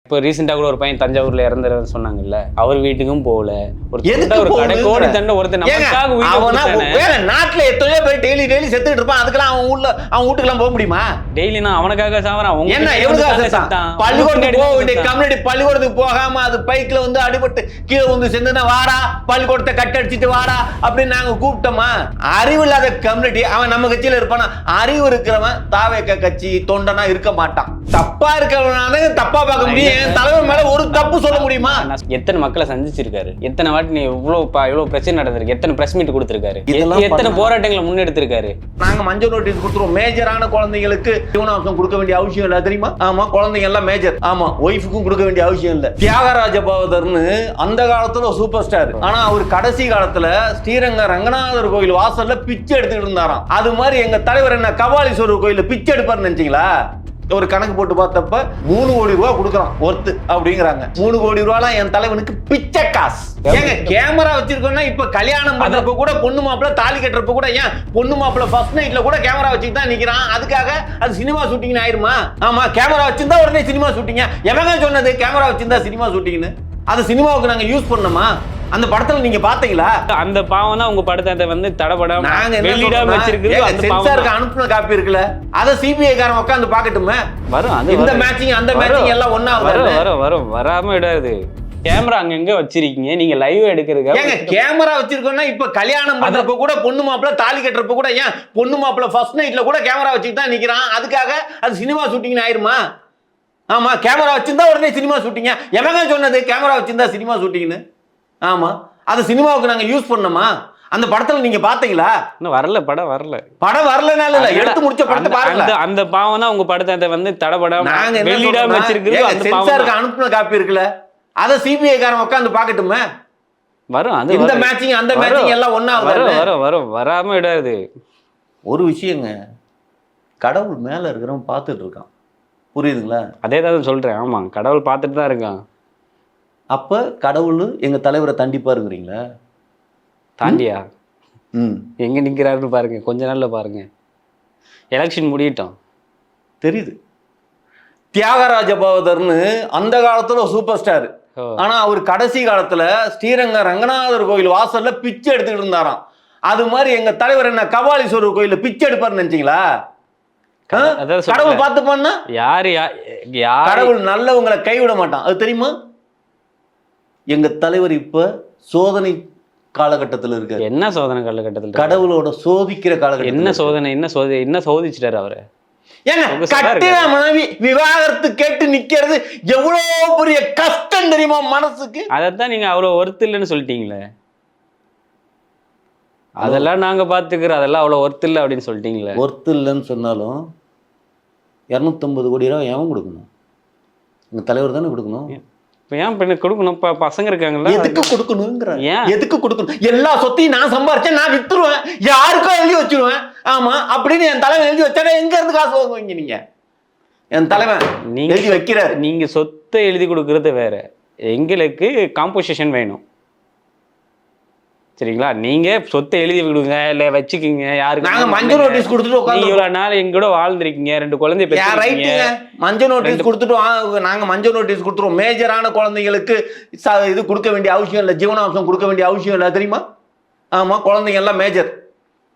இப்போ ரீசெண்டா கூட ஒரு பையன் தஞ்சாவூர்ல இறந்துறன்னு சொன்னாங்கல்ல, அவர் வீட்டுக்கும் போகல. ஒரு எதுக்கு கோடி தண்டை ஒருத்தர் நமக்காக நாட்டுல எத்தனையோ பேர் டெய்லி செத்துட்டு இருப்பான். அதுக்கெல்லாம் அவன் வீட்டுக்கெல்லாம் போக முடியுமா? டெய்லி நான் அவனுக்காக சாவறான். என்ன பள்ளிக்கூடத்துக்கு போக வேண்டிய கம்யூனிட்டி பள்ளிக்கூடத்துக்கு போகாம அது பைக்ல வந்து அடிபட்டு கீழே வந்து சென்றுனா வாடா பள்ளிக்கூடத்தை கட்டடிச்சிட்டு வாடா அப்படின்னு நாங்க கூப்பிட்டோமா? அறிவு இல்லாத கம்யூனிட்டி. அவன் நம்ம கட்சியில இருப்பானா? அறிவு இருக்கிறவன் தாவேக கட்சி தொண்டனா இருக்க மாட்டான். தப்பா இருக்கிறவனால தப்பா பார்க்க முடியும். தலைவர் மேல ஒரு தப்பு சொல்ல முடியுமா? எத்தனை மக்களை சந்திச்சிருக்காரு, எத்தனை வாட்டி நீ இவ்வளவு பிரச்சனை நடந்திருக்கு, எத்தனை பிரஸ் மீட் கொடுத்திருக்காரு, எத்தனை போராட்டங்களை முன்னெடுத்திருக்காரு. நாங்க மஞ்சள் நோட்டீஸ் கொடுத்துருவோம். மேஜரான குழந்தைங்களுக்கு ஜீவனாம்சம் கொடுக்க வேண்டிய அவசியம் இல்ல தெரியுமா? ஆமா, குழந்தைங்க எல்லாம் மேஜர். ஆமா, ஒய்ஃபுக்கும் கொடுக்க வேண்டிய அவசியம் இல்ல. தியாகராஜ பாவதர்னு அந்த காலத்துல சூப்பர் ஸ்டார். ஆனா அவர் கடைசி காலத்துல ஸ்ரீரங்க ரங்கநாதர் கோயில் வாசல்ல பிச்சை எடுத்துட்டு இருந்தாராம். அது மாதிரி எங்க தலைவர் என்ன கபாலீஸ்வரர் கோயில்ல பிச்சை எடுப்பாருன்னு நினைச்சீங்களா? ஒரு கணக்கு போட்டு பார்த்தப்ப 3 கோடி ரூபாய் கொடுக்குறான் ஒர்த்து அப்படிங்கிறாங்க. 3 கோடி ரூபாய் என் தலைவனுக்கு பிச்சை காசு. ஏங்க கேமரா வச்சிருக்கோம்னா இப்ப கல்யாணம் பண்றப்ப கூட பொண்ணு மாப்பிள்ள தாலி கட்டுறப்ப கூட ஏன் பொண்ணு மாப்பிள்ள ஃபர்ஸ்ட் நைட்ல கூட கேமரா வச்சுட்டு தான் நிக்கிறான். அதுக்காக அது சினிமா ஷூட்டிங் ஆயிருமா? ஆமா, கேமரா வச்சிருந்தா உடனே சினிமா ஷூட்டிங். எவங்க சொன்னது கேமரா வச்சிருந்தா சினிமா ஷூட்டிங்னு? அது சினிமாவுக்கு நாங்க யூஸ் பண்ணோமா? அந்த படத்துல நீங்க பாத்தீங்களா? அந்த பாவம் தான் உங்க படத்தை வந்து தடபடாம நாங்க வெளியிடாம வச்சிருக்கிறது. அந்த சென்சாருக்கு அனுப்புன காப்பி இருக்குல்ல, அத சிபிஐ காரன் உட்கார்ந்து பாக்கட்டுமே. வரும் அது இந்த மேட்சிங் அந்த மேட்சிங் எல்லாம் ஒண்ணா வரும் வராம விடாது. கேமரா அங்க எங்க வச்சிருக்கீங்க நீங்க லைவ் எடுக்கிறதுக்கு? ஏங்க கேமரா வச்சிருக்கோம்னா இப்ப கல்யாணம் பண்றப்ப கூட பொண்ணு மாப்பிள்ள தாலி கட்டுறப்ப கூட ஏன் பொண்ணு மாப்பிள்ள ஃபர்ஸ்ட் நைட்ல கூட கேமரா வச்சுட்டு தான் நிக்கிறான். அதுக்காக அது சினிமா ஷூட்டிங் ஆயிருமா? ஆமா, கேமரா வச்சிருந்தா உடனே சினிமா ஷூட்டிங். எவங்க சொன்னது கேமரா வச்சிருந்தா சினிமா ஷூட்டிங்னு? ஆமா, அது சினிமாவுக்கு நாங்க யூஸ் பண்ணோமா? அந்த படத்துல நீங்க பாத்தீங்களா? இன்னும் வரல, படம் வரலனால இல்ல, எடுத்து முடிச்ச படத்தை பாருங்க. அந்த பாவம் தான் உங்க படத்தை வந்து தடபடாம நாங்க வெளியிடாம வச்சிருக்கிறது. அந்த சென்சாருக்கு அனுப்புன காப்பி இருக்குல்ல, அத சிபிஐ காரன் உட்கார்ந்து பாக்கட்டுமே. வரும் அது இந்த மேட்சிங் அந்த மேட்சிங் எல்லாம் ஒண்ணா வரும் வராம விடாது. ஒரு விஷயங்க, கடவுள் மேல இருக்கிறவன் பார்த்துட்டு இருக்கான், புரியுதுங்களா? அதே தான் சொல்றேன். ஆமா, கடவுள் பார்த்துட்டு தான் இருக்கான். அப்ப கடவுள் எங்க தலைவரை தண்டிப்பாருங்கிறீங்களா? தாண்டியா எங்க நிக்கிறாருன்னு பாருங்க, கொஞ்ச நாள்ல பாருங்க. எலெக்ஷன் முடியட்டும் தெரியுது. தியாகராஜ பாவதர்னு அந்த காலத்துல சூப்பர் ஸ்டார். ஆனா அவர் கடைசி காலத்துல ஸ்ரீரங்க ரங்கநாதர் கோயில் வாசல்ல பிச்சை எடுத்துக்கிட்டு இருந்தாராம். அது மாதிரி எங்க தலைவர் என்ன கபாலீஸ்வரர் கோயில்ல பிச்சை எடுப்பாருன்னு நினைச்சீங்களா? கடவுள் பார்த்து பண்ணா யாரு கடவுள் நல்லவங்களை கைவிட மாட்டான், அது தெரியுமா? எங்க தலைவர் இப்ப சோதனை காலகட்டத்தில் இருக்காரு. என்ன சோதனை காலகட்டத்தில்? கடவுளோட சோதிக்கிற காலகட்டம். என்ன சோதிச்சிட்டாரு அவரு? ஏங்க கட்டின மனைவி விவாகரத்து கேட்டு நிக்கிறது எவ்வளவு பெரிய கஷ்டம் தெரியுமா மனசுக்கு? அதைத்தான் நீங்க அவ்வளவு ஒர்த் இல்லைன்னு சொல்லிட்டீங்களே. அதெல்லாம் நாங்க பாத்துக்கிறோம், அதெல்லாம் அவ்வளவு ஒர்த் இல்லை அப்படின்னு சொல்லிட்டீங்களே. ஒர்த் இல்லைன்னு சொன்னாலும் 250 கோடி ரூபாய் எவன் கொடுக்கணும்? எங்க தலைவர் தானே கொடுக்கணும். இப்போ ஏன் பண்ணி கொடுக்கணும்? பசங்க இருக்காங்களா, எதுக்கு கொடுக்கணுங்கிற? எதுக்கு கொடுக்கணும்? எல்லா சொத்தையும் நான் சம்பாரிச்சேன், நான் வித்துருவேன், யாருக்கும் எழுதி வச்சிருவேன். ஆமா அப்படின்னு என் தலைவன் எழுதி வச்சா எங்க இருந்து காசு வாங்குவீங்க நீங்க? என் தலைவன் நீங்க எழுதி வைக்கிறார். நீங்க சொத்தை எழுதி கொடுக்கறது வேற, எங்களுக்கு காம்போசிஷன் வேணும், சரிங்களா? நீங்க சொத்தை எழுதி கொடுங்க, இல்ல வச்சுக்கீங்க. யாருக்கு நாங்க மஞ்சள் நோட்டீஸ் கொடுத்துட்டு உட்கார்ந்து இவ்வளவு நாள் எங்க கூட வாழ்ந்திருக்கீங்க, 2 குழந்தை பெற்றீங்க. மஞ்சள் நோட்டீஸ் கொடுத்துட்டு நாங்க மஞ்சள் நோட்டீஸ் கொடுத்துருவோம். மேஜரான குழந்தைங்களுக்கு இது கொடுக்க வேண்டிய அவசியம் இல்லை, ஜீவனாம்சம் கொடுக்க வேண்டிய அவசியம் இல்லை தெரியுமா? ஆமா, குழந்தைங்க எல்லாம் மேஜர்.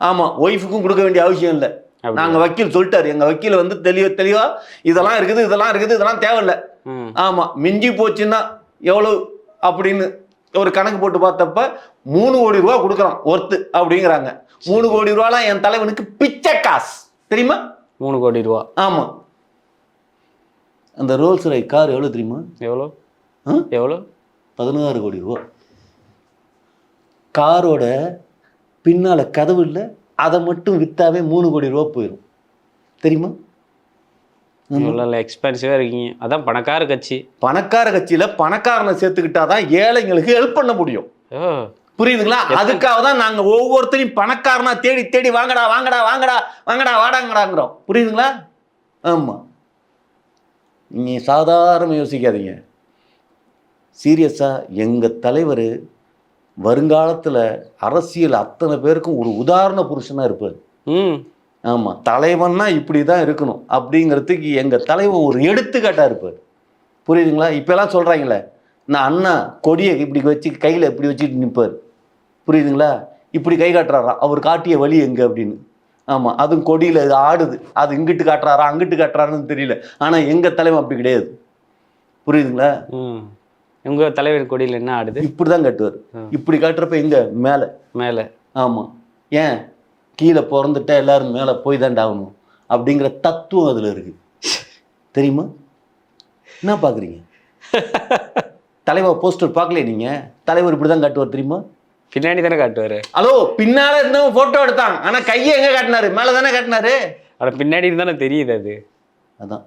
ஆமா, ஒய்ஃபுக்கும் கொடுக்க வேண்டிய அவசியம் இல்லை. நாங்க வக்கீல் சொல்லிட்டாரு, எங்க வக்கீல் வந்து தெளிவா இதெல்லாம் இருக்குது இதெல்லாம் தேவையில்லை. ஆமா, மிஞ்சி போச்சுன்னா எவ்வளவு அப்படின்னு ஒரு கணக்கு போட்டு பார்த்தப்ப 3 கோடி ரூபாய் கொடுக்குறான் ஒர்த்து அப்படிங்கிறாங்க. 3 கோடி ரூபாய் என் தலைவனுக்கு பிச்சை காசு தெரியுமா? 3 கோடி ரூபா. ஆமா, அந்த ரோல்ஸ் ராய் கார் எவ்வளவு தெரியுமா? எவ்வளோ? 16 கோடி ரூபா. காரோட பின்னால கதவு இல்லை, அதை மட்டும் வித்தாவே 3 கோடி ரூபா போயிடும் தெரியுமா? எக்ஸ்பென்சிவா இருக்கீங்க. அதான் பணக்கார கட்சி. பணக்கார கட்சியில பணக்காரனை சேர்த்துக்கிட்டாதான் ஏழைங்களுக்கு ஹெல்ப் பண்ண முடியும், புரியுதுங்களா? அதுக்காக தான் நாங்க ஒவ்வொருத்தரையும் பணக்காரனா தேடி தேடி வாங்கடா வாங்கடா வாங்கடா வாங்கடா வாடாங்கடாங்கிறோம், புரியுதுங்களா? ஆமா, நீ சாதாரண யோசிக்காதீங்க, சீரியஸா. எங்க தலைவர் வருங்காலத்துல அரசியல் அத்தனை பேருக்கும் ஒரு உதாரண புருஷனா இருப்பார். ஆமா, தலைவன்னா இப்படிதான் இருக்கணும் அப்படிங்கிறதுக்கு எங்க தலைவர் ஒரு எடுத்துக்காட்டா இருப்பார், புரியுதுங்களா? இப்போலாம் சொல்கிறாங்களே, நான் அண்ணா கொடியை இப்படி வச்சு கையில் இப்படி வச்சுட்டு நிற்பார். புரியுதுங்களா? இப்படி கை காட்டுறாரா, அவர் காட்டிய வழி எங்கே அப்படின்னு. ஆமாம், அதுவும் கொடியில் இது ஆடுது. அது இங்கிட்டு காட்டுறாரா அங்கிட்டு காட்டுறாருன்னு தெரியல. ஆனால் எங்கள் தலைவன் அப்படி கிடையாது. புரியுதுங்களா? உங்கள் தலைவர் கொடியில் என்ன ஆடுது? இப்படி தான் காட்டுவார். இப்படி காட்டுறப்ப எங்கே மேலே மேலே. ஆமாம், ஏன் கீழே பிறந்துட்டா எல்லாரும் மேலே போய் தாண்டா ஆகணும் அப்படிங்கிற தத்துவம் அதில் இருக்குது. தெரியுமா? என்ன பார்க்குறீங்க? தலைவர் போஸ்டர் பார்க்கல நீங்கள்? தலைவர் இப்படி தான் காட்டுவார் தெரியுமா? பின்னாடி தானே காட்டுவார். ஹலோ, பின்னால இருந்தவங்க ஃபோட்டோ எடுத்தாங்க, ஆனால் கையை எங்கே காட்டினாரு? மேலே தானே காட்டினாரு. ஆனால் பின்னாடி இருந்தானே தெரியுது. அது அதான்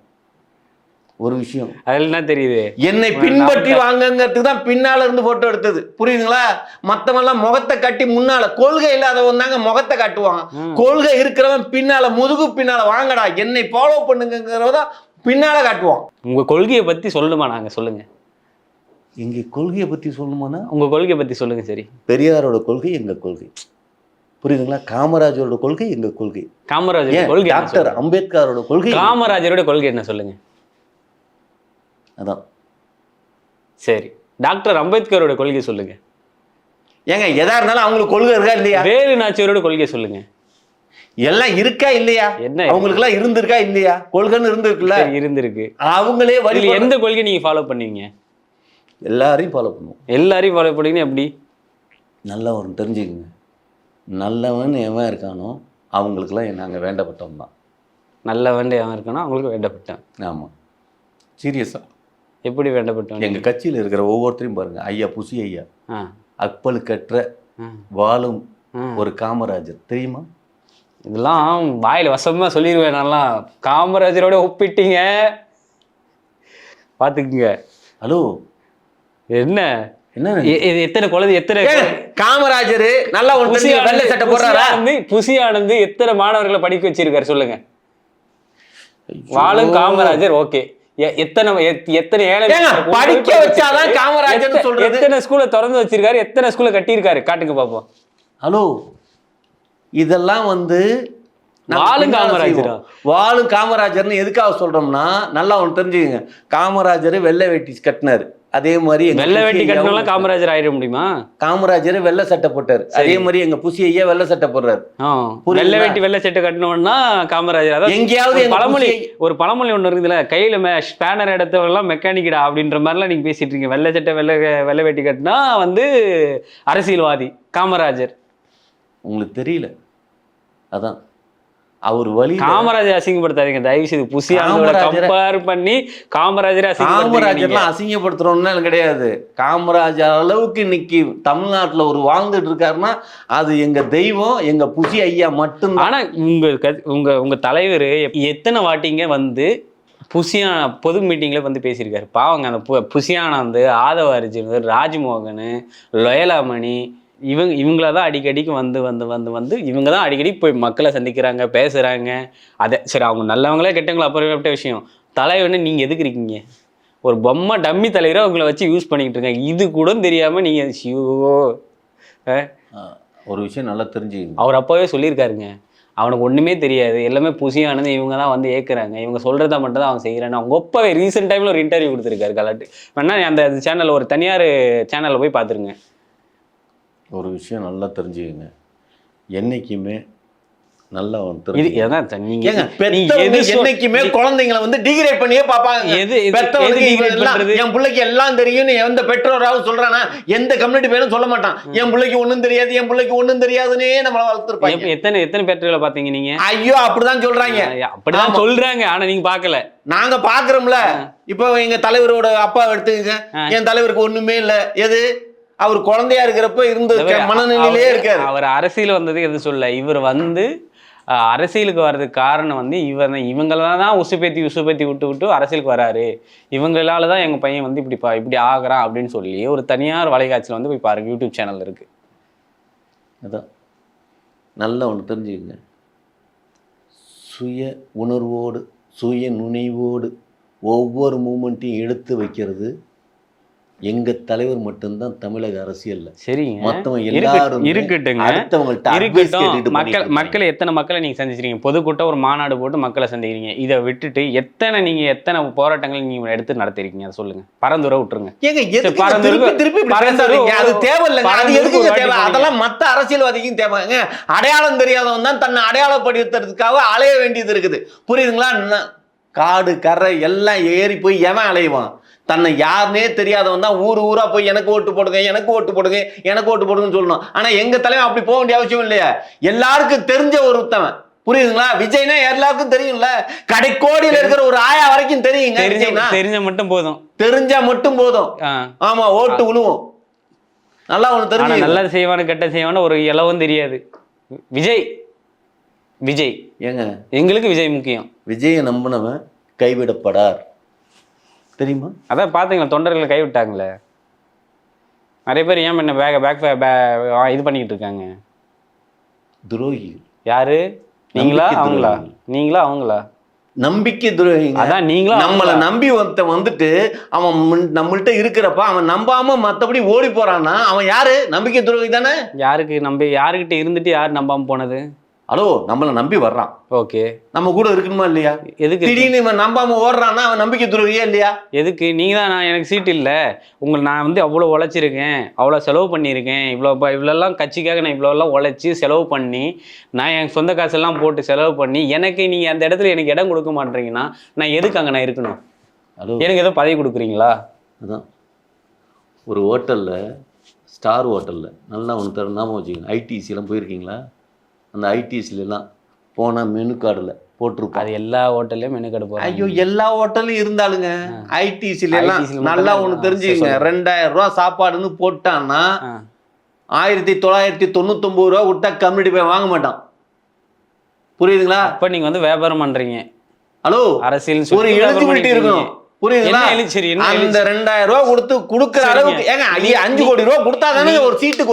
ஒரு விஷயம். அதில் என்ன தெரியுது? என்னை பின்பற்றி வாங்கங்கிறதுக்கு தான் பின்னால இருந்து போட்டோ எடுத்தது. புரியுதுங்களா? மற்றவெல்லாம் முகத்தை கட்டி முன்னால, கொள்கை இல்லாதவன் தாங்க முகத்தை காட்டுவான். கொள்கை இருக்கிறவன் பின்னால, முதுகு பின்னால வாங்கடா என்னை ஃபாலோ பண்ணுங்கிறதான் பின்னால காட்டுவான். உங்க கொள்கையை பத்தி சொல்லணுமா? நாங்க சொல்லுங்க. எங்க கொள்கையை பத்தி சொல்லணுமானா உங்க கொள்கையை பத்தி சொல்லுங்க. சரி, பெரியாரோட கொள்கை எங்க கொள்கை. புரியுதுங்களா? காமராஜரோட கொள்கை எங்க கொள்கை. காமராஜர் கொள்கை, டாக்டர் அம்பேத்கரோட கொள்கை. காமராஜரோட கொள்கை என்ன சொல்லுங்க. அதான் சரி, டாக்டர் அம்பேத்கரோட கொள்கை சொல்லுங்க. ஏங்க எதா இருந்தாலும் அவங்களுக்கு கொள்கை இருக்கா இல்லையா? வேலு நாச்சியாரோட கொள்கை சொல்லுங்க. எல்லாம் இருக்கா இல்லையா? என்ன அவங்களுக்கு எல்லாம் இருந்திருக்கா இல்லையா? கொள்கைன்னு இருந்திருக்குல்ல? இருந்திருக்கு. அவங்களே வழி. எந்த கொள்கை நீங்க ஃபாலோ பண்ணுவீங்க? எல்லாரையும் ஃபாலோ பண்ணுவோம். எல்லாரையும் ஃபாலோ பண்ணீங்கன்னா எப்படி? நல்லவன் தெரிஞ்சுக்கங்க. நல்லவன் எவன் இருக்கானோ அவங்களுக்குலாம் நாங்கள் வேண்டப்பட்டோம் தான். நல்லவன் எவன் இருக்கானோ அவங்களுக்கு வேண்டப்பட்டேன். ஆமாம், சீரியஸாக. எப்படி வேண்டப்பட்டோம்? எங்கள் கட்சியில் இருக்கிற ஒவ்வொருத்தரையும் பாருங்க. ஐயா புசி ஐயா, அக்பலுக்கற்ற வாழும் ஒரு காமராஜர் தெரியுமா? இதெல்லாம் வாயில் வசமா சொல்லிடுவேன். நல்லா காமராஜரோட ஒப்பிட்டீங்க, பார்த்துக்குங்க. ஹலோ, என்ன என்ன எத்தனை குழந்தை, எத்தனை காமராஜர் நல்லா ஒரு வெள்ளை சட்டை போடுறாரா? புசி ஆனந்து எத்தனை மாணவர்களை படிக்க வச்சிருக்காரு சொல்லுங்க. வாழும் காமராஜர் ஓகே. எத்தனை ஏழை படிக்க வச்சாதான் காமராஜர் சொல்றது. எத்தனை ஸ்கூலை திறந்து வச்சிருக்காரு, எத்தனை ஸ்கூலை கட்டியிருக்காரு காட்டுங்க பாப்போம். ஹலோ, இதெல்லாம் வாழும் காமராஜர். வாழும் காமராஜர்னு எதுக்காக சொல்றோம்னா, நல்லா ஒன்று தெரிஞ்சுக்கங்க. காமராஜர் வெள்ளை வேட்டி கட்டினாரு, அதே மாதிரி வெள்ளை வேட்டி கட்டினாலும் காமராஜர் ஆயிட முடியுமா? காமராஜர் வெள்ளை சட்டை போட்டாரு, அதே மாதிரி எங்க புசி ஐயா வெள்ளை சட்டை போடுறாரு. வெள்ளை வேட்டி வெள்ளை சட்டை கட்டணும்னா காமராஜர். அதாவது எங்கேயாவது ஒரு பழமொழி ஒண்ணு இருக்குதுல, கையில ஸ்பேனர் எடுத்தவெல்லாம் மெக்கானிக்கடா அப்படின்ற மாதிரிலாம் நீங்க பேசிட்டு இருக்கீங்க. வெள்ளை சட்டை வெள்ளை வேட்டி கட்டினா அரசியல்வாதி காமராஜர். உங்களுக்கு தெரியல, அதான் அவர் வழி. காமராஜர் அசிங்கப்படுத்தாதீங்க தயவு செய்து. புசி கம்பேர் பண்ணி காமராஜர் காமராஜர்லாம் அசிங்கப்படுத்துறோம்னா கிடையாது. காமராஜர் அளவுக்கு இன்னைக்கு தமிழ்நாட்டில் ஒரு வாழ்ந்துட்டு இருக்காருன்னா அது எங்க தெய்வம், எங்க புசி ஐயா மட்டும். ஆனா உங்க தலைவர் எத்தனை வாட்டிங்க புசியான பொது மீட்டிங்ல பேசியிருக்காரு. பாவங்க அந்த புசியானந்து, ஆதவ அர்ஜுன், ராஜ்மோகன், லொயலாமணி, இவங்கள தான் அடிக்கடிக்கு இவங்க தான் அடிக்கடி போய் மக்களை சந்திக்கிறாங்க, பேசுகிறாங்க. அதை சரி, அவங்க நல்லவங்களே கெட்டவங்களே அப்புறப்பட்ட விஷயம். தலைவன்னு நீங்கள் எதுக்கு இருக்கீங்க? ஒரு பொம்மை டம்மி தலைவரை அவங்கள வச்சு யூஸ் பண்ணிக்கிட்டு இருக்காங்க. இது கூட தெரியாமல் நீங்கள் ஒரு விஷயம் நல்லா தெரிஞ்சுக்கங்க. அவர் அப்போவே சொல்லியிருக்காருங்க, அவனுக்கு ஒன்றுமே தெரியாது, எல்லாமே புசியானது இவங்க தான் ஏற்கிறாங்க, இவங்க சொல்கிறத மட்டும் தான் அவன் செய்கிறான்னு. அவங்க ஒப்பவே ரீசெண்ட் டைமில் ஒரு இன்டர்வியூ கொடுத்துருக்காரு கலாட்டு. வேணா அந்த சேனலில் ஒரு தனியார் சேனலில் போய் பார்த்துருங்க. ஒரு விஷயம் நல்லா தெரிஞ்சுக்கங்க. என்னைக்குமே நல்லா என்னைக்குமே குழந்தைங்களை டிகிரேட் பண்ணியே பார்ப்பாங்க. என் பிள்ளைக்கு எல்லாம் தெரியும்னு எந்த பெற்றோராவது சொல்றானா? எந்த கம்யூனிட்டி பேரும் சொல்ல மாட்டான், என் பிள்ளைக்கு ஒண்ணும் தெரியாது, என் பிள்ளைக்கு ஒண்ணும் தெரியாதுன்னே நம்மள வளர்த்துருப்பாங்க. எத்தனை பெற்றோர்களை பாத்தீங்க நீங்க? ஐயோ, அப்படிதான் சொல்றாங்க. அப்படிதான் சொல்றாங்க, ஆனா நீங்க பாக்கல. நாங்க பாக்குறோம்ல. இப்போ எங்க தலைவரோட அப்பா எடுத்துக்கங்க. என் தலைவருக்கு ஒண்ணுமே இல்ல. எது? அவர் குழந்தையா இருக்கிறப்ப இருந்த மனநிலையிலே இருக்காரு. அவர் அரசியல் வந்தது எது சொல்ல, இவர் அரசியலுக்கு வர்றதுக்கு காரணம் இவங்களதான் உசுப்பேத்தி விட்டு அரசியலுக்கு வராரு, இவங்களால தான் எங்க பையன் இப்படி ஆகுறான் அப்படின்னு சொல்லி ஒரு தனியார் வலைக்காட்சியில் போய் பாருங்க, யூடியூப் சேனல் இருக்கு. அதான் நல்லா ஒன்று தெரிஞ்சுக்கங்க. சுய உணர்வோடு சுய நுணைவோடு ஒவ்வொரு மூமெண்ட்டையும் எடுத்து வைக்கிறது எங்க தலைவர் மட்டும்தான் தமிழக அரசியல்ல. சரிங்க, மத்தவங்க எல்லாரும் இருக்கட்டுங்க, அடுத்தவங்கள்ட்ட advice இருக்கட்டும். கேட்டுட்டு பண்ணிட்டு மக்களை எத்தனை மக்களை நீங்க சந்திச்சிருக்கீங்க? பொதுக்கூட்டம் ஒரு மாநாடு போட்டு மக்களை சந்திக்கிறீங்க. இதை விட்டுட்டு எத்தனை போராட்டங்கள் நீங்க எடுத்து நடத்திருக்கீங்க? அதை சொல்லுங்க. பரந்துரை விட்டுருங்க. ஏங்க, எதுக்கு பரந்தூருக்கு- திருப்பி இப்படி பரந்தூருக்கு பேசாதீங்க? அது தேவையில்லைங்க. அது பரந்தூருக்கு எதுக்குங்க ஒரு வாட்டி தேவை? போனீங்க. அதெல்லாம் மத்த அரசியல்வாதிக்கும் தேவைங்க. அடையாளம் தெரியாதவன் தான் தன்னை அடையாளப்படுத்துறதுக்காக அலைய வேண்டியது இருக்குது. புரியுதுங்களா? காடு கரை எல்லாம் ஏறி போய் எவன் அலைவான்? தன்னை யாருனே தெரியாதவன் தான் ஊர் ஊரா போய் எனக்கு ஓட்டு போடுங்க, எனக்கு ஓட்டு போடுங்க, எனக்கு ஓட்டு போடுங்கன்னு சொல்லணும். ஆனா எங்க தலைவன் அப்படி போக வேண்டிய அவசியம் இல்லையா? எல்லாருக்கும் தெரிஞ்ச ஒருத்தவன். புரியுதுங்களா? விஜய்னா எல்லாருக்கும் தெரியும்ல. கடைக்கோடியில இருக்கிற ஒரு ஆயா வரைக்கும் தெரியுங்க. தெரிஞ்ச மட்டும் போதும். தெரிஞ்சா மட்டும் போதும். ஆமா, ஓட்டு விழுவும். நல்லா ஒண்ணு தெரிஞ்சு. நல்லது செய்வானு கெட்ட செய்வானு ஒரு இலவும் தெரியாது. விஜய் ஏங்க, எங்களுக்கு விஜய் முக்கியம். விஜயை நம்பினவன் கைவிடப்படார், தெரியுமா? அதான் பாத்தீங்களா, தொண்டர்களை கைவிட்டாங்களே நிறைய பேர். ஏன் என்ன இது பண்ணிக்கிட்டு இருக்காங்க? துரோகி யாரு? நீங்களா அவங்களா? நம்பிக்கை துரோகிங்க. அதான் நீங்களா? நம்மளை நம்பி ஒருத்தன் வந்துட்டு அவன் நம்மள்ட்ட இருக்கிறப்ப அவன் நம்பாம மத்தபடி ஓடி போறான்னா அவன் யாரு? நம்பிக்கை துரோகி தானே. யாருக்கிட்ட இருந்துட்டு யாரு நம்பாம போனது? ஹலோ, நம்மளை நம்பி வர்றான். ஓகே, நம்ம கூட இருக்கணுமா இல்லையா? எதுக்கு திடீர்னு இவன் நம்பாம ஓடுறான்னா அவன் நம்பிக்கை துரோகியா இல்லையா? எதுக்கு? நீங்க தான், நான் எனக்கு சீட் இல்லை, நான் வந்து அவ்வளோ உழைச்சிருக்கேன், அவ்வளோ செலவு பண்ணியிருக்கேன், இவ்வளோலாம் கட்சிக்காக நான் இவ்வளோலாம் உழைச்சி செலவு பண்ணி, நான் என் சொந்த காசெல்லாம் போட்டு செலவு பண்ணி, எனக்கு நீங்கள் அந்த இடத்துல எனக்கு இடம் கொடுக்க மாட்டீங்கன்னா நான் எதுக்கு அங்கே நான் இருக்கணும்? எனக்கு ஏதோ பதவி கொடுக்குறீங்களா? அதான் ஒரு ஹோட்டலில், ஸ்டார் ஹோட்டலில் நல்லா ஒன்று தர ஞாபகம் வச்சுக்கோங்க. ஐடிசிலாம் போயிருக்கீங்களா? அந்த ஐடிசிலாம் போனால் மெனு கார்டில் போட்டிருப்போம். அது எல்லா ஹோட்டல்லையும் மெனு கார்டு போகிறோம். ஐயோ, எல்லா ஹோட்டலும் இருந்தாலுங்க ஐடிசிலாம் நல்லா ஒன்று தெரிஞ்சுக்கங்க. 2000 ரூபா சாப்பாடுன்னு போட்டான்னா 1999 ரூபா விட்டா கம்யூனிட்டி போய் வாங்க மாட்டான். புரியுதுங்களா? அப்போ நீங்கள் வந்து வியாபாரம் பண்ணுறீங்க. ஹலோ, அரசியல் ஒரு எலிஜிபிலிட்டி இருக்கணும். புரியுதுங்களா? அந்த 2000 ரூபா கொடுக்குற அளவுக்கு ஏங்க 5 கோடி ரூபா கொடுத்தா தானே ஒரு சீட்டுக்கு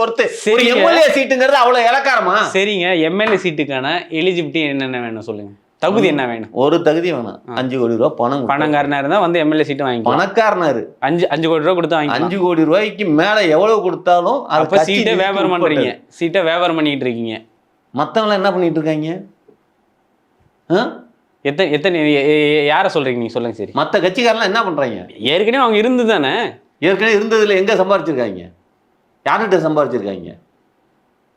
ஒரு எம்எல்ஏ சீட்டுங்கிறது அவ்வளவு இலக்காரமா? சரிங்க, எம்எல்ஏ சீட்டுக்கான எலிஜிபிலிட்டி என்னென்ன வேணும் சொல்லுங்க. தகுதி என்ன வேணும்? ஒரு தகுதி வேணும். 5 கோடி ரூபா பணக்காரனா இருந்தா வந்து எம்எல்ஏ சீட்டு வாங்கி. பணக்காரனாரு 5 கோடி ரூபா கொடுத்து வாங்கி. 5 கோடி ரூபாய்க்கு மேல எவ்வளவு கொடுத்தாலும் அப்ப சீட்டை வியாபாரம் பண்றீங்க. சீட்டை வியாபாரம் பண்ணிட்டு இருக்கீங்க. மத்தவங்க என்ன பண்ணிட்டு இருக்காங்க? எத்தனை யாரை சொல்றீங்க நீங்க? சொல்லுங்க. சரி, மற்ற கட்சிக்காரெல்லாம் என்ன பண்றாங்க? ஏற்கனவே அவங்க இருந்து தானே. ஏற்கனவே இருந்ததுல எங்க சம்பாரிச்சிருக்காங்க? யார்கிட்ட சம்பாரிச்சிருக்காங்க?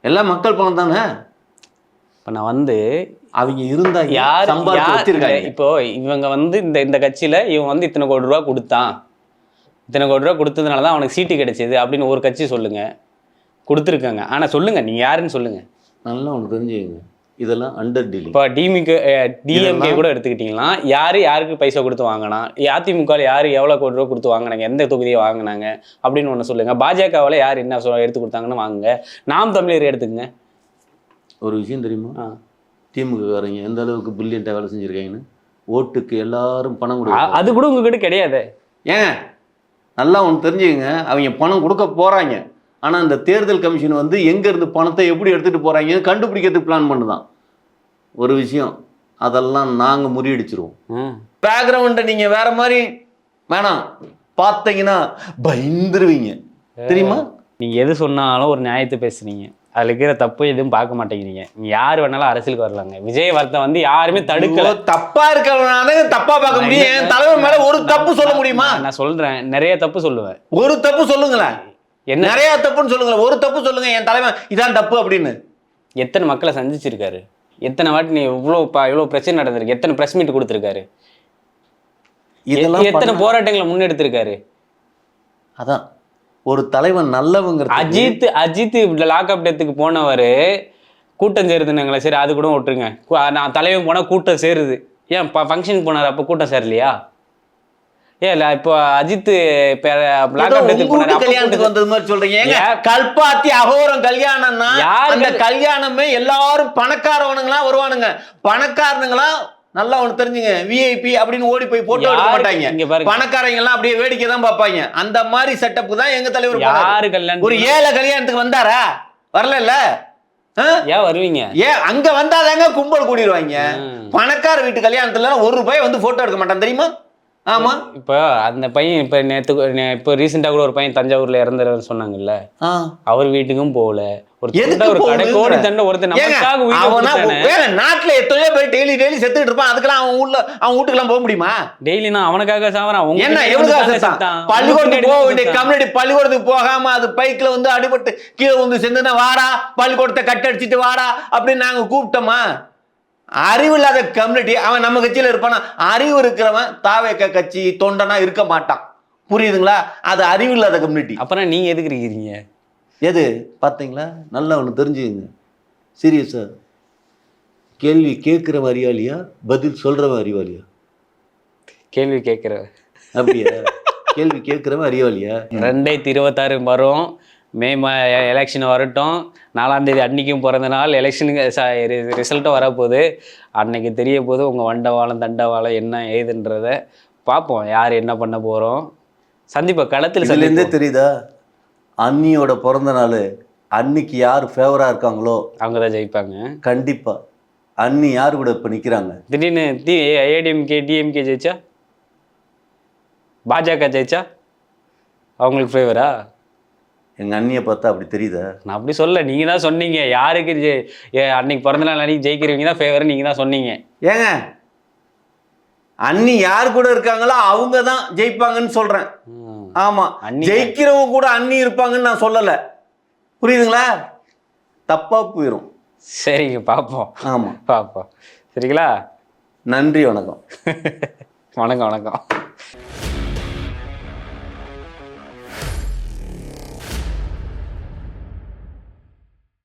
எல்லாம் மக்கள் பணம் தானே. இப்போ நான் வந்து அவங்க இருந்தா யார் சம்பாரிச்சு வச்சிருக்காங்க? இப்போ இவங்க வந்து இந்த கட்சியில இவன் வந்து இத்தனை கோடி ரூபா கொடுத்தான், இத்தனை கோடி ரூபா கொடுத்ததுனால தான் அவனுக்கு சீட்டு கிடைச்சது அப்படின்னு ஒரு கட்சி சொல்லுங்க. கொடுத்துருக்காங்க. ஆனா சொல்லுங்க, நீங்க யாருன்னு சொல்லுங்க. நல்லா ஒன்று தெரிஞ்சுக்கங்க, இதெல்லாம் அண்டர் டீலிங். இப்போ டிஎம்கே கூட எடுத்துக்கிட்டீங்கன்னா யாருக்கு பைசா கொடுத்து வாங்கினா, அதிமுக யார் எவ்வளோ கோடி ரூபா கொடுத்து வாங்கினாங்க, எந்த தொகுதியை வாங்கினாங்க அப்படின்னு ஒன்று சொல்லுங்க. பாஜகவில் யார் என்ன எடுத்து கொடுத்தாங்கன்னு வாங்குங்க. நாம் தமிழர் எடுத்துக்கங்க. ஒரு விஷயம் தெரியுமா? திமுககாரங்க எந்த அளவுக்கு பில்லியன்ட்டாக வேலை செஞ்சுருக்காங்கன்னு. ஓட்டுக்கு எல்லாரும் பணம் கொடுக்க, அது கூட உங்ககிட்ட கிடையாது. ஏன் நல்லா ஒன்று தெரிஞ்சுக்கங்க, அவங்க பணம் கொடுக்க போகிறாங்க. ஆனால் அந்த தேர்தல் கமிஷன் வந்து எங்கேருந்து பணத்தை எப்படி எடுத்துகிட்டு போகிறாங்கன்னு கண்டுபிடிக்கிறதுக்கு பிளான் பண்ணுதான். ஒரு விஷயம், அதெல்லாம் நாங்கள் முறியடிச்சிருவோம். பேக்ரவுண்டை நீங்கள் வேற மாதிரி வேணாம் பார்த்தீங்கன்னா பயந்துருவீங்க, தெரியுமா? நீங்கள் எது சொன்னாலும் ஒரு நியாயத்தை பேசுனீங்க, அதில் இருக்கிற தப்பு எதுவும் பார்க்க மாட்டேங்கிறீங்க. யார் வேணாலும் அரசியலுக்கு வரலாங்க. விஜய் வார்த்தை வந்து யாருமே தடுக்கல. தப்பா இருக்கவனால தப்பா பார்க்க முடியும். என் தலைவர் மேல ஒரு தப்பு சொல்ல முடியுமா? நான் சொல்றேன், நிறைய தப்பு சொல்லுவேன். ஒரு தப்பு சொல்லுங்களேன். என்ன நிறைய தப்புன்னு சொல்லுங்களேன். ஒரு தப்பு சொல்லுங்க, என் தலைவன் இதான் தப்பு அப்படின்னு. எத்தனை மக்களை சந்திச்சிருக்காரு, எத்தனை வாட்டி நீ இவ்வளோ பிரச்சனை நடந்திருக்கு, எத்தனை பிரஸ் மீட் கொடுத்துருக்காரு, எத்தனை போராட்டங்களை முன்னெடுத்திருக்காரு. அதான் ஒரு தலைவன் நல்லவங்க. அஜித் லாக்அப் டெத்துக்கு போனவர் கூட்டம் சேருதுன்னாங்களே, சரி அது கூட விட்டுருங்க. நான் தலைவன் போனால் கூட்டம் சேருது. ஏன் ஃபங்க்ஷனுக்கு போனார் அப்போ கூட்டம் சேரலையா? ஏன் இப்போ அஜித் கல்யாணத்துக்கு வந்தது மாதிரி சொல்றீங்க? கல்பாத்தி அகோரம் கல்யாணம்னா அந்த கல்யாணமே எல்லாரும் பணக்காரவனுங்களா வருவானுங்க. பணக்காரனுங்களா நல்லா ஒண்ணு தெரிஞ்சுங்க, விஐபி அப்படின்னு ஓடி போய் போட்டோ எடுக்க மாட்டாங்க. பணக்காரங்க எல்லாம் அப்படியே வேடிக்கை தான் பார்ப்பாங்க. அந்த மாதிரி செட்டப் தான் எங்க தலைவர். ஒரு ஏழை கல்யாணத்துக்கு வந்தாரா? வரல. ஏன் வருவீங்க? ஏன் அங்க வந்தாதாங்க கும்பல் கூடிடுவாங்க. பணக்கார வீட்டு கல்யாணத்துல ₹1 வந்து போட்டோ எடுக்க மாட்டான், தெரியுமா? ஆமா. இப்போ அந்த பையன் இப்போ ரீசெண்டாக கூட ஒரு பையன் தஞ்சாவூர்ல இறந்துறன்னு சொன்னாங்கல்ல, அவர் வீட்டுக்கும் போகல. ஒரு கடை கோடி தண்டை ஒருத்தர் நமக்காக நாட்டுல எத்தனையோ பேர் டெய்லி செத்துட்டு இருப்பான். அதுக்கெல்லாம் அவன் வீட்டுக்கெல்லாம் போக முடியுமா? டெய்லி அவனுக்காக சாவறான். என்ன பள்ளிக்கூடத்துக்கு போக வேண்டிய கம்யூனிட்டி பள்ளிக்கூடத்துக்கு போகாம அது பைக்ல வந்து அடிபட்டு கீழே வந்து செஞ்சுன்னா வாடா பள்ளிக்கூடத்தை கட்டடிச்சிட்டு வாடா அப்படின்னு நாங்க கூப்பிட்டோமா? அறிவு இல்லாத கம்யூனிட்டி. அவன் நம்ம கட்சியில இருப்பானா? அறிவு இருக்கிறவன் தாவேக கட்சி தொண்டனா இருக்க மாட்டான். புரியுதுங்களா? அது அறிவு இல்லாத கம்யூனிட்டி. அப்புறம் நீங்க எதுக்கு இருக்கிறீங்க? எது பார்த்தீங்களா? நல்லா ஒன்று தெரிஞ்சுக்கங்க. சீரியஸா கேள்வி கேட்குறவன் அறிவாளியா, பதில் சொல்றவன் அறிவாளியா? கேள்வி கேட்குற அப்படியா? கேள்வி கேட்குறவன் அறிவாளியா? 2026 வரும், மே எலெக்ஷன் வரட்டும், 4ஆம் தேதி அன்னைக்கும் பிறந்த நாள், எலெக்ஷனுக்கு ரிசல்ட்டும் வரப்போகுது. அன்னைக்கு தெரிய போது உங்கள் வண்டவாளம் தண்டவாளம் என்ன ஏதுன்றத பார்ப்போம். யார் என்ன பண்ண போகிறோம் சந்திப்பா களத்தில். இதுலேருந்தே தெரியுதா? அன்னியோட பிறந்த நாள் அன்னைக்கு யார் ஃபேவராக இருக்காங்களோ அவங்க தான் ஜெயிப்பாங்க. கண்டிப்பாக. அன்னி யார் கூட இப்போ நிற்கிறாங்க? திடீர்னு ஏடிஎம்கே டிஎம்கே ஜெயிச்சா, பாஜக ஜெயிச்சா அவங்களுக்கு ஃபேவரா? எங்கள் அண்ணியை பார்த்தா அப்படி தெரியுதா? நான் அப்படி சொல்ல, நீங்கள் தான் சொன்னீங்க. யாருக்கு அன்னைக்கு பிறந்தநாள் அன்னைக்கு ஜெயிக்கிறவங்க தான் ஃபேவர், நீங்கள் தான் சொன்னீங்க. ஏங்க அண்ணி யார் கூட இருக்காங்களோ அவங்க தான் ஜெயிப்பாங்கன்னு சொல்கிறேன். ஆமாம், ஜெயிக்கிறவங்க கூட அண்ணி இருப்பாங்கன்னு நான் சொல்லலை. புரியுதுங்களா? தப்பாக போயிடும். சரிங்க, பார்ப்போம். ஆமாம், பார்ப்போம். சரிங்களா? நன்றி, வணக்கம். வணக்கம்.